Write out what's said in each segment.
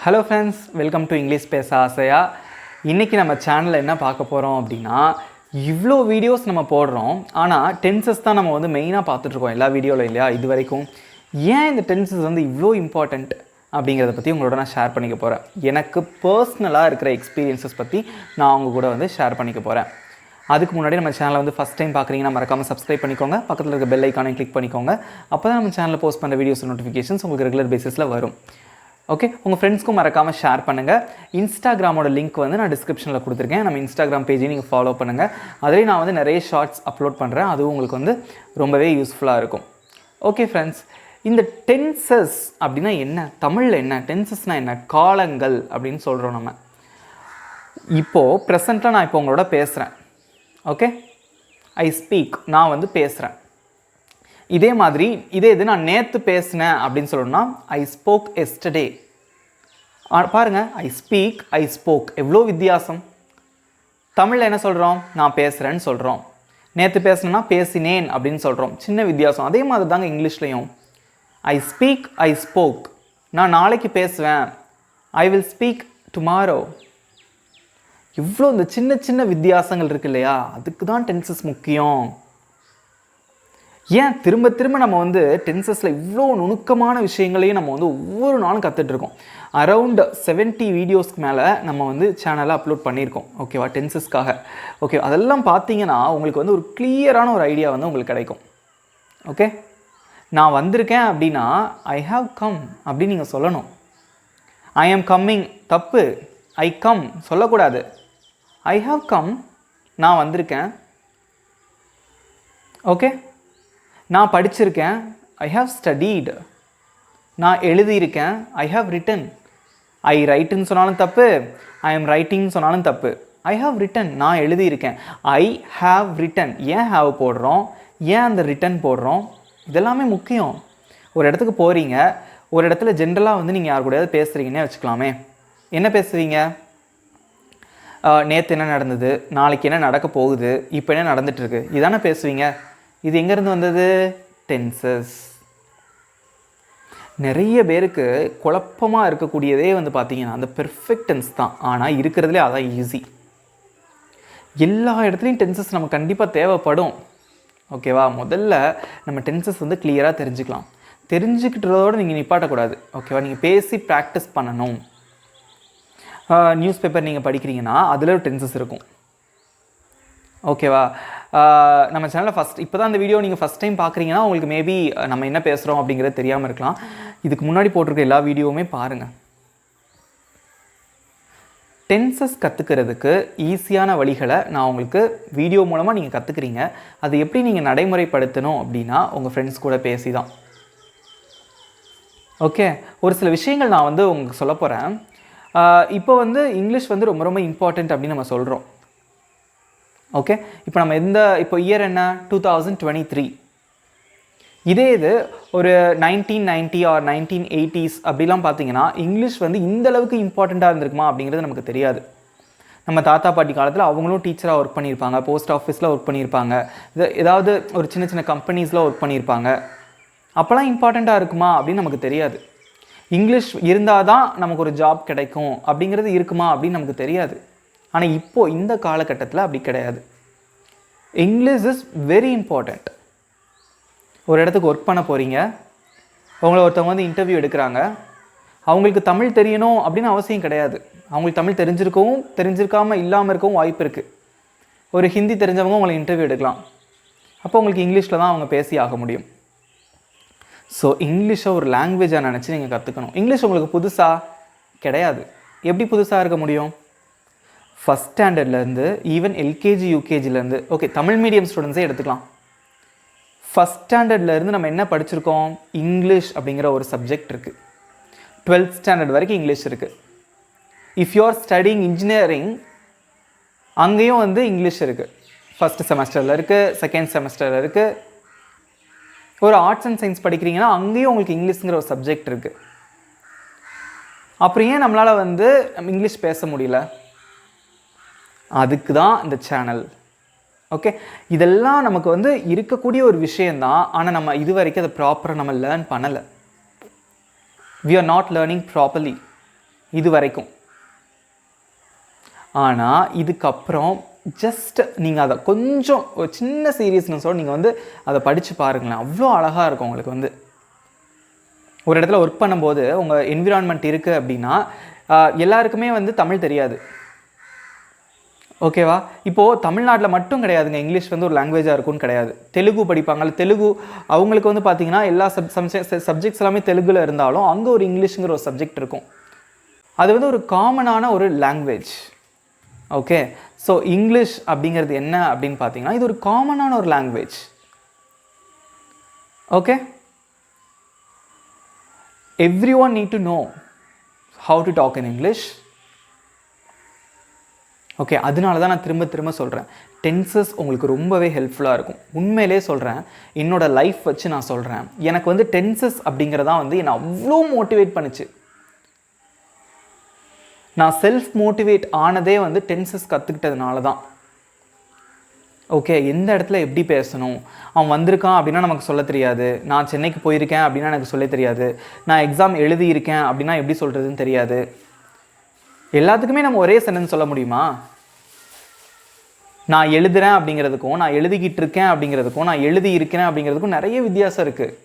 Hello friends, welcome to English பேச ஆசையா. இன்றைக்கி நம்ம சேனலில் என்ன பார்க்க போகிறோம் அப்படின்னா, இவ்வளோ வீடியோஸ் நம்ம போடுறோம், ஆனால் டென்சஸ் தான் நம்ம வந்து மெயினாக பார்த்துட்ருக்கோம் எல்லா வீடியோவில் இல்லையா இது வரைக்கும். ஏன் இந்த டென்சஸ் வந்து இவ்வளோ இம்பார்ட்டண்ட் அப்படிங்கிறத பற்றி உங்களோட நான் ஷேர் பண்ணிக்க போகிறேன். எனக்கு பர்சனலாக இருக்கிற எக்ஸ்பீரியன்ஸஸ் பற்றி நான் அவங்க கூட வந்து ஷேர் பண்ணிக்க போகிறேன். அதுக்கு முன்னாடி நம்ம சேனலை வந்து ஃபஸ்ட் டைம் பார்க்குறீங்கன்னா மறக்காமல் சப்ஸ்கிரைப் பண்ணிக்கோங்க, பக்கத்தில் இருக்க பெல் ஐக்கானை கிளிக் பண்ணிக்கோங்க. அப்போ தான் நம்ம சேனலில் போஸ்ட் பண்ணுற வீடியோஸ் நோட்டிஃபிகேஷன்ஸ் உங்களுக்கு ரெகுலர் பேசிஸில் வரும். ஓகே, உங்கள் ஃப்ரெண்ட்ஸ்க்கும் மறக்காமல் ஷேர் பண்ணுங்கள். இன்ஸ்டாகிராமோட லிங்க் வந்து நான் டிஸ்கிரிப்ஷனில் கொடுத்துருக்கேன். நம்ம இன்ஸ்டாகிராம் பேஜையும் நீங்கள் ஃபாலோ பண்ணுங்கள். அதிலே நான் வந்து நிறைய ஷார்ட்ஸ் அப்லோட் பண்ணுறேன். அதுவும் உங்களுக்கு வந்து ரொம்பவே யூஸ்ஃபுல்லாக இருக்கும். ஓகே ஃப்ரெண்ட்ஸ், இந்த டென்சஸ் அப்படின்னா என்ன, தமிழில் என்ன, டென்சஸ்னால் என்ன, காலங்கள் அப்படின்னு சொல்கிறோம் நம்ம. இப்போது ப்ரெசண்ட்டாக நான் இப்போ உங்களோட பேசுகிறேன். ஓகே, ஐ ஸ்பீக், நான் வந்து பேசுகிறேன். இதே மாதிரி இது நான் நேற்று பேசினேன் அப்படின்னு சொல்லணும்னா ஐ ஸ்போக் எஸ்டர்டே. பாருங்கள், ஐ ஸ்பீக், ஐ ஸ்போக், எவ்வளோ வித்தியாசம். தமிழில் என்ன சொல்கிறோம், நான் பேசுகிறேன்னு சொல்கிறோம். நேற்று பேசினேன்னா பேசினேன் அப்படின்னு சொல்கிறோம். சின்ன வித்தியாசம். அதே மாதிரி தாங்க இங்கிலீஷ்லையும். ஐ ஸ்பீக், ஐ ஸ்போக், நான் நாளைக்கு பேசுவேன். I will speak tomorrow. இவ்வளோ இந்த சின்ன சின்ன வித்தியாசங்கள் இருக்கு இல்லையா, அதுக்கு தான் டென்சஸ் முக்கியம். ஏன் திரும்ப திரும்ப நம்ம வந்து டென்சஸில் இவ்வளோ நுணுக்கமான விஷயங்களையும் நம்ம வந்து ஒவ்வொரு நாளும் கற்றுட்ருக்கோம். அரவுண்ட் 70 வீடியோஸ்க்கு மேலே நம்ம வந்து சேனலில் அப்லோட் பண்ணியிருக்கோம். ஓகேவா, டென்சஸ்க்காக. ஓகே, அதெல்லாம் பார்த்தீங்கன்னா உங்களுக்கு வந்து ஒரு கிளியரான ஒரு ஐடியா வந்து உங்களுக்கு கிடைக்கும். ஓகே, நான் வந்திருக்கேன் அப்படின்னா ஐ ஹாவ் கம் அப்படின்னு நீங்கள் சொல்லணும். ஐ ஆம் கம்மிங் தப்பு, ஐ கம் சொல்லக்கூடாது. ஐ ஹாவ் கம், நான் வந்திருக்கேன். ஓகே, நான் படிச்சிருக்கேன். I have studied. நான் எழுதியிருக்கேன். I have written. ஐ ரைட்டுன்னு சொன்னாலும் தப்பு, ஐ எம் ரைட்டிங்னு சொன்னாலும் தப்பு. ஐ ஹாவ் ரிட்டன், நான் எழுதியிருக்கேன். I have written. ஏன் ஹாவ் போடுறோம், ஏன் அந்த ரிட்டன் போடுறோம், இதெல்லாமே முக்கியம். ஒரு இடத்துக்கு போகிறீங்க, ஒரு இடத்துல ஜென்ரலாக வந்து நீங்கள் யார் கூடயாவது பேசுகிறீங்கன்னே வச்சுக்கலாமே. என்ன பேசுவீங்க, நேற்று என்ன நடந்தது, நாளைக்கு என்ன நடக்க போகுது, இப்போ என்ன நடந்துகிட்ருக்கு, இதானே பேசுவீங்க. இது எங்கேருந்து வந்தது, டென்சஸ். நிறைய பேருக்கு குழப்பமாக இருக்கக்கூடியதே வந்து பார்த்திங்கன்னா அந்த பெர்ஃபெக்ட் டென்ஸ் தான். ஆனால் இருக்கிறதுலே அதான் ஈஸி. எல்லா இடத்துலையும் டென்சஸ் நமக்கு கண்டிப்பாக தேவைப்படும். ஓகேவா, முதல்ல நம்ம டென்சஸ் வந்து கிளியராக தெரிஞ்சுக்கலாம். தெரிஞ்சுக்கிட்டதோடு நீங்கள் நிப்பாட்டக்கூடாது. ஓகேவா, நீங்கள் பேசி ப்ராக்டிஸ் பண்ணணும். நியூஸ் பேப்பர் நீங்கள் படிக்கிறீங்கன்னா அதில் ஒரு டென்சஸ் இருக்கும். ஓகேவா, நம்ம சேனலில் இப்போ தான் இந்த வீடியோ நீங்கள் ஃபஸ்ட் டைம் பார்க்குறீங்கன்னா உங்களுக்கு மேபி நம்ம என்ன பேசுகிறோம் அப்படிங்கிறது தெரியாமல் இருக்கலாம். இதுக்கு முன்னாடி போட்டிருக்க எல்லா வீடியோவுமே பாருங்கள். டென்சஸ் கற்றுக்கிறதுக்கு ஈஸியான வழிகளை நான் உங்களுக்கு வீடியோ மூலமாக நீங்கள் கற்றுக்குறீங்க. அது எப்படி நீங்கள் நடைமுறைப்படுத்தணும் அப்படின்னா உங்கள் ஃப்ரெண்ட்ஸ் கூட பேசி தான். ஓகே, ஒரு சில விஷயங்கள் நான் வந்து உங்களுக்கு சொல்ல போகிறேன். இப்போ வந்து இங்கிலீஷ் வந்து ரொம்ப ரொம்ப இம்பார்ட்டண்ட் அப்படின்னு நம்ம சொல்கிறோம். ஓகே, இப்போ நம்ம இப்போ இயர் என்ன, 2023. இதே இது ஒரு 1990 ஆர் 1980s அப்படிலாம் பார்த்தீங்கன்னா இங்கிலீஷ் வந்து இந்த அளவுக்கு இம்பார்ட்டண்ட்டாக இருந்திருக்குமா அப்படிங்கிறது நமக்கு தெரியாது. நம்ம தாத்தா பாட்டி காலத்தில் அவங்களும் டீச்சராக ஒர்க் பண்ணியிருப்பாங்க, போஸ்ட் ஆஃபீஸில் ஒர்க் பண்ணியிருப்பாங்க, ஏதாவது ஒரு சின்ன சின்ன கம்பெனிஸில் ஒர்க் பண்ணியிருப்பாங்க. அப்போலாம் இம்பார்ட்டண்ட்டாக இருக்குமா அப்படின்னு நமக்கு தெரியாது. இங்கிலீஷ் இருந்தால் தான் நமக்கு ஒரு ஜாப் கிடைக்கும் அப்படிங்கிறது இருக்குமா அப்படின்னு நமக்கு தெரியாது. ஆனால் இப்போது இந்த காலகட்டத்தில் அப்படி கிடையாது. English is very important. ஒரு இடத்துக்கு ஒர்க் பண்ண போகிறீங்க, அவங்கள ஒருத்தவங்க வந்து இன்டர்வியூ எடுக்கிறாங்க. அவங்களுக்கு தமிழ் தெரியணும் அப்படின்னு அவசியம் கிடையாது. அவங்களுக்கு தமிழ் தெரிஞ்சிருக்காமல் இல்லாமல் இருக்கவும் வாய்ப்பு இருக்குது. ஒரு ஹிந்தி தெரிஞ்சவங்க உங்களை இன்டர்வியூ எடுக்கலாம். அப்போ உங்களுக்கு இங்கிலீஷில் தான் அவங்க பேசி ஆக முடியும். ஸோ இங்கிலீஷை ஒரு லாங்குவேஜாக நினச்சி நீங்கள் கற்றுக்கணும். இங்கிலீஷ் உங்களுக்கு புதுசாக கிடையாது. எப்படி புதுசாக இருக்க முடியும், ஃபஸ்ட் ஸ்டாண்டர்ட்லேருந்து ஈவன் எல்கேஜி யூகேஜிலேருந்து, ஓகே தமிழ் மீடியம் ஸ்டூடெண்ட்ஸே எடுத்துக்கலாம். ஃபஸ்ட் ஸ்டாண்டர்ட்லேருந்து நம்ம என்ன படிச்சிருக்கோம், இங்கிலீஷ் அப்படிங்கிற ஒரு சப்ஜெக்ட் இருக்குது. 12th ஸ்டாண்டர்ட் வரைக்கும் இங்கிலீஷ் இருக்குது. If you are studying engineering, அங்கேயும் வந்து இங்கிலீஷ் இருக்குது. ஃபஸ்ட் செமஸ்டரில் இருக்குது, செகண்ட் செமஸ்டரில் இருக்குது. ஒரு ஆர்ட்ஸ் அண்ட் சயின்ஸ் படிக்கிறீங்கன்னா அங்கேயும் உங்களுக்கு இங்கிலீஷுங்கிற ஒரு சப்ஜெக்ட் இருக்குது. அப்புறம் ஏன் நம்மளால் வந்து இங்கிலீஷ் பேச முடியல, அதுக்கு தான் இந்த சேனல். ஓகே, இதெல்லாம் நமக்கு வந்து இருக்கக்கூடிய ஒரு விஷயந்தான். ஆனால் நம்ம இது வரைக்கும் அதை ப்ராப்பராக நம்ம லேர்ன் பண்ணலை. we are not learning properly. இது வரைக்கும். ஆனால் இதுக்கப்புறம் ஜஸ்ட் நீங்கள் அதை கொஞ்சம் ஒரு சின்ன சீரியஸ்னஸோடு நீங்கள் வந்து அதை படித்து பாருங்களேன். அவ்வளோ அழகாக இருக்கும் உங்களுக்கு வந்து. ஒரு இடத்துல ஒர்க் பண்ணும்போது உங்கள் என்விரான்மெண்ட் இருக்குது அப்படின்னா எல்லாருக்குமே வந்து தமிழ் தெரியாது. ஓகேவா? இப்போது தமிழ்நாட்டில் மட்டும் கிடையாதுங்க இங்கிலீஷ் வந்து ஒரு லாங்குவேஜாக இருக்கும்னு கிடையாது. தெலுங்கு படிப்பாங்க, தெலுங்கு அவங்களுக்கு வந்து பார்த்திங்கன்னா எல்லா சப்ஜெக்ட்ஸ் எல்லாமே தெலுங்கில் இருந்தாலும் அங்கே ஒரு இங்கிலீஷுங்கிற ஒரு சப்ஜெக்ட் இருக்கும். அது வந்து ஒரு காமனான ஒரு லாங்குவேஜ். ஓகே, ஸோ இங்கிலீஷ் அப்படிங்கிறது என்ன அப்படின்னு பார்த்தீங்கன்னா இது ஒரு காமனான ஒரு language. Okay, everyone need to know how to talk in English. Okay, அதனால தான் நான் திரும்ப திரும்ப சொல்கிறேன், டென்சஸ் உங்களுக்கு ரொம்பவே ஹெல்ப்ஃபுல்லாக இருக்கும். உண்மையிலே சொல்கிறேன், என்னோடய லைஃப் வச்சு நான் சொல்கிறேன், எனக்கு வந்து டென்சஸ் அப்படிங்கிறதான் வந்து என்னை அவ்வளோ மோட்டிவேட் பண்ணிச்சு. நான் செல்ஃப் மோட்டிவேட் ஆனதே வந்து டென்சஸ் கற்றுக்கிட்டதுனால தான். ஓகே, எந்த இடத்துல எப்படி பேசணும், அவன் வந்திருக்கான் அப்படின்னா நமக்கு சொல்ல தெரியாது, நான் சென்னைக்கு போயிருக்கேன் அப்படின்னா எனக்கு சொல்ல தெரியாது, நான் எக்ஸாம் எழுதியிருக்கேன் அப்படின்னா எப்படி சொல்கிறதுன்னு தெரியாது. எல்லாத்துக்குமே நம்ம ஒரே சென்டென்ஸ் சொல்ல முடியுமா? நான் எழுதுகிறேன் அப்படிங்கிறதுக்கும் நான் எழுதிக்கிட்டு இருக்கேன் அப்படிங்கிறதுக்கும் நான் எழுதி இருக்கிறேன் அப்படிங்கிறதுக்கும் நிறைய வித்தியாசம் இருக்குது.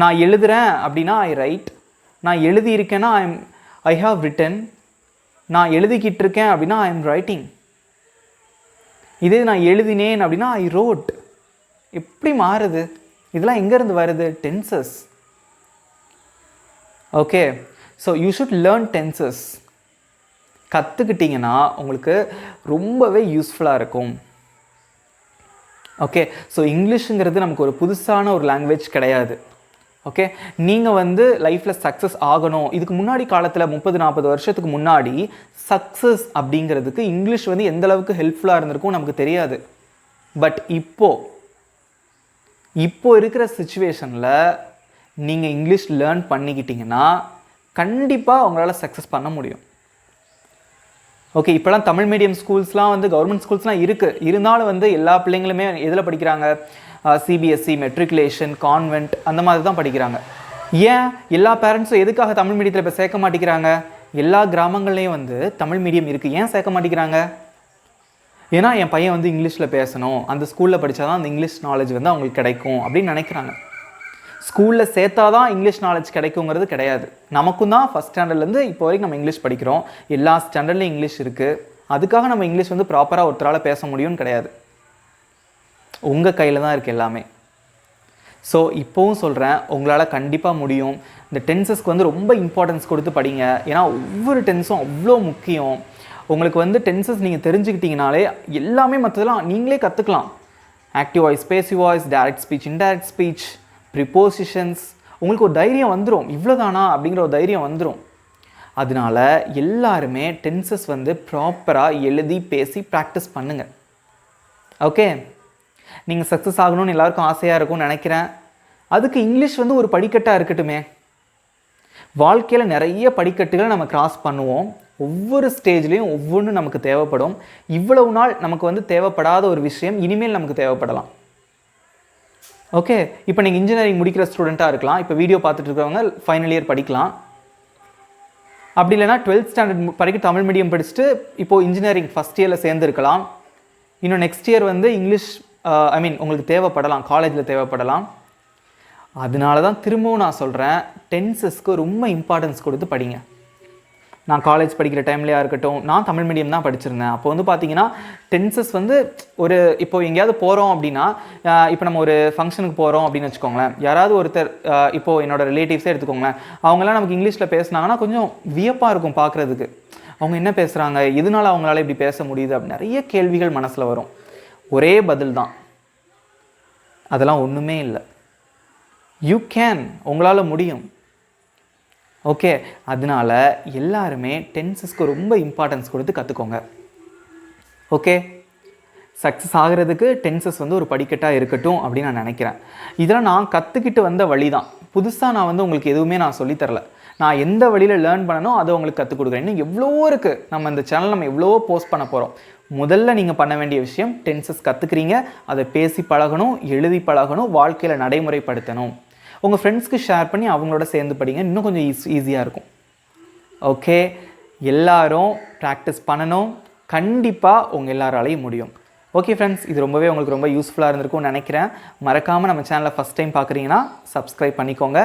நான் எழுதுகிறேன் அப்படின்னா ஐ ரைட், நான் எழுதி இருக்கேன்னா ஐ ஹாவ் ரிட்டன், நான் எழுதிக்கிட்டு இருக்கேன் அப்படின்னா ஐ எம் ரைட்டிங். இதே நான் எழுதினேன் அப்படின்னா ஐ ரோட். எப்படி மாறுது? இதெல்லாம் எங்கேருந்து வருது? Tenses. Okay, so you should learn tenses. கற்றுக்கிட்டிங்கன்னா உங்களுக்கு ரொம்பவே யூஸ்ஃபுல்லாக இருக்கும். ஓகே, ஸோ இங்கிலீஷுங்கிறது நமக்கு ஒரு புதுசான ஒரு லாங்குவேஜ் கிடையாது. ஓகே, நீங்கள் வந்து லைஃப்பில் சக்ஸஸ் ஆகணும். இதுக்கு முன்னாடி காலத்தில் 30-40 வருஷத்துக்கு முன்னாடி சக்ஸஸ் அப்படிங்கிறதுக்கு இங்கிலீஷ் வந்து எந்த அளவுக்கு ஹெல்ப்ஃபுல்லாக இருந்திருக்கும் நமக்கு தெரியாது. பட் இப்போ இருக்கிற சிச்சுவேஷனில் நீங்கள் இங்கிலீஷ் லேர்ன் பண்ணிக்கிட்டிங்கன்னா கண்டிப்பாக உங்களால் சக்ஸஸ் பண்ண முடியும். ஓகே, இப்போலாம் தமிழ் மீடியம் ஸ்கூல்ஸ்லாம் வந்து கவர்மெண்ட் ஸ்கூல்ஸ்லாம் இருக்குது. இருந்தாலும் வந்து எல்லா பிள்ளைங்களுமே எதில் படிக்கிறாங்க? சிபிஎஸ்சி, மெட்ரிகுலேஷன், கான்வென்ட் அந்த மாதிரி தான் படிக்கிறாங்க. ஏன் எல்லா பேரண்ட்ஸும் எதுக்காக தமிழ் மீடியத்தில் இப்போ சேர்க்க மாட்டேங்கிறாங்க? எல்லா கிராமங்கள்லேயும் வந்து தமிழ் மீடியம் இருக்குது. ஏன் சேர்க்க மாட்டேங்கிறாங்க? ஏன்னா என் பையன் வந்து இங்கிலீஷில் பேசணும், அந்த ஸ்கூலில் படித்தா தான் அந்த இங்கிலீஷ் நாலேஜ் வந்து அவங்களுக்கு கிடைக்கும் அப்படின்னு நினைக்கிறாங்க. ஸ்கூலில் சேர்த்தா தான் இங்கிலீஷ் நாலேஜ் கிடைக்குங்கிறது கிடையாது. நமக்கும் தான் ஃபஸ்ட் ஸ்டாண்டர்ட்லேருந்து இப்போ வரைக்கும் நம்ம இங்கிலீஷ் படிக்கிறோம். எல்லா ஸ்டாண்டர்ட்லேயும் இங்கிலீஷ் இருக்குது. அதுக்காக நம்ம இங்கிலீஷ் வந்து ப்ராப்பராக ஒருத்தரால் பேச முடியும்னு கிடையாது. உங்கள் கையில் தான் இருக்குது எல்லாமே. ஸோ இப்போவும் சொல்கிறேன், உங்களால் கண்டிப்பாக முடியும். இந்த டென்சஸ்க்கு வந்து ரொம்ப இம்பார்ட்டன்ஸ் கொடுத்து படிங்க. ஏன்னா ஒவ்வொரு டென்ஸும் அவ்வளோ முக்கியம். உங்களுக்கு வந்து டென்சஸ் நீங்கள் தெரிஞ்சுக்கிட்டிங்கனாலே எல்லாமே மற்றதெல்லாம் நீங்களே கற்றுக்கலாம். Active voice, passive voice, direct speech, indirect speech, prepositions, உங்களுக்கு ஒரு தைரியம் வந்துடும். இவ்வளோதானா அப்படிங்கிற ஒரு தைரியம் வந்துடும். அதனால எல்லாருமே டென்சஸ் வந்து ப்ராப்பராக எழுதி பேசி ப்ராக்டிஸ் பண்ணுங்கள். ஓகே, நீங்கள் சக்ஸஸ் ஆகணும்னு எல்லாருக்கும் ஆசையாக இருக்கும்னு நினைக்கிறேன். அதுக்கு இங்கிலீஷ் வந்து ஒரு படிக்கட்டாக இருக்கட்டுமே. வாழ்க்கையில் நிறைய படிக்கட்டுகளை நம்ம கிராஸ் பண்ணுவோம். ஒவ்வொரு ஸ்டேஜ்லேயும் ஒவ்வொன்றும் நமக்கு தேவைப்படும். இவ்வளவு நாள் நமக்கு வந்து தேவைப்படாத ஒரு விஷயம் இனிமேல் நமக்கு தேவைப்படலாம். ஓகே, இப்போ நீங்கள் இன்ஜினியரிங் முடிக்கிற ஸ்டூடெண்ட்டாக இருக்கலாம். இப்போ வீடியோ பார்த்துட்டு இருக்கிறவங்க ஃபைனல் இயர் படிக்கலாம். அப்படி இல்லைனா 12th ஸ்டாண்டர்ட் வரைக்கும் தமிழ் மீடியம் படிச்சுட்டு இப்போது இன்ஜினியரிங் ஃபஸ்ட் இயரில் சேர்ந்துருக்கலாம். இன்னும் நெக்ஸ்ட் இயர் வந்து இங்கிலீஷ் உங்களுக்கு தேவைப்படலாம், காலேஜில் தேவைப்படலாம். அதனால தான் திரும்பவும் நான் சொல்கிறேன், டென்சஸ்க்கு ரொம்ப இம்பார்ட்டன்ஸ் கொடுத்து படிங்க. நான் காலேஜ் படிக்கிற டைம்லையாக இருக்கட்டும், நான் தமிழ் மீடியம் தான் படிச்சிருந்தேன். அப்போ வந்து பார்த்தீங்கன்னா டென்சஸ் வந்து ஒரு இப்போ எங்கேயாவது போகிறோம் அப்படின்னா, இப்போ நம்ம ஒரு ஃபங்க்ஷனுக்கு போகிறோம் அப்படின்னு வச்சுக்கோங்களேன், யாராவது ஒருத்தர் இப்போது என்னோடய ரிலேட்டிவ்ஸே எடுத்துக்கோங்களேன், அவங்களாம் நமக்கு இங்கிலீஷில் பேசுனாங்கன்னா கொஞ்சம் வியப்பாக இருக்கும் பார்க்குறதுக்கு. அவங்க என்ன பேசுகிறாங்க, எதனால அவங்களால இப்படி பேச முடியுது அப்படின்னு நிறைய கேள்விகள் மனசில் வரும். ஒரே பதில் தான், அதெல்லாம் ஒன்றுமே இல்லை. யூ கேன், உங்களால் முடியும். ஓகே, அதனால எல்லாருமே டென்சஸ்க்கு ரொம்ப இம்பார்ட்டன்ஸ் கொடுத்து கற்றுக்கோங்க. ஓகே, சக்ஸஸ் ஆகிறதுக்கு டென்சஸ் வந்து ஒரு படிக்கட்டாக இருக்கட்டும் அப்படின்னு நான் நினைக்கிறேன். இதெல்லாம் நான் கற்றுக்கிட்டு வந்த வழி தான். புதுசாக நான் வந்து உங்களுக்கு எதுவுமே நான் சொல்லித்தரல. நான் எந்த வழியில் லேர்ன் பண்ணணும் அதை உங்களுக்கு கற்றுக் கொடுக்குறேன். இன்னும் எவ்வளவோ இருக்குது. நம்ம இந்த சேனல் நம்ம எவ்வளவோ போஸ்ட் பண்ண போகிறோம். முதல்ல நீங்கள் பண்ண வேண்டிய விஷயம், டென்சஸ் கற்றுக்குறீங்க, அதை பேசி பழகணும், எழுதி பழகணும், வாழ்க்கையில் நடைமுறைப்படுத்தணும். உங்கள் ஃப்ரெண்ட்ஸ்க்கு ஷேர் பண்ணி அவங்களோட சேர்ந்து படிங்க. இன்னும் கொஞ்சம் ஈஸியாக இருக்கும். ஓகே, எல்லாரும் ப்ராக்டிஸ் பண்ணணும். கண்டிப்பாக உங்கள் எல்லாராலையும் முடியும். ஓகே ஃப்ரெண்ட்ஸ், இது ரொம்பவே உங்களுக்கு ரொம்ப யூஸ்ஃபுல்லாக இருந்திருக்கும்னு நினைக்கிறேன். மறக்காமல் நம்ம சேனலை ஃபஸ்ட் டைம் பார்க்குறீங்கன்னா சப்ஸ்கிரைப் பண்ணிக்கோங்க.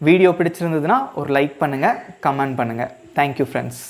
வீடியோ பிடிச்சிருந்ததுன்னா ஒரு லைக் பண்ணுங்கள், கமெண்ட் பண்ணுங்கள். Thank you friends.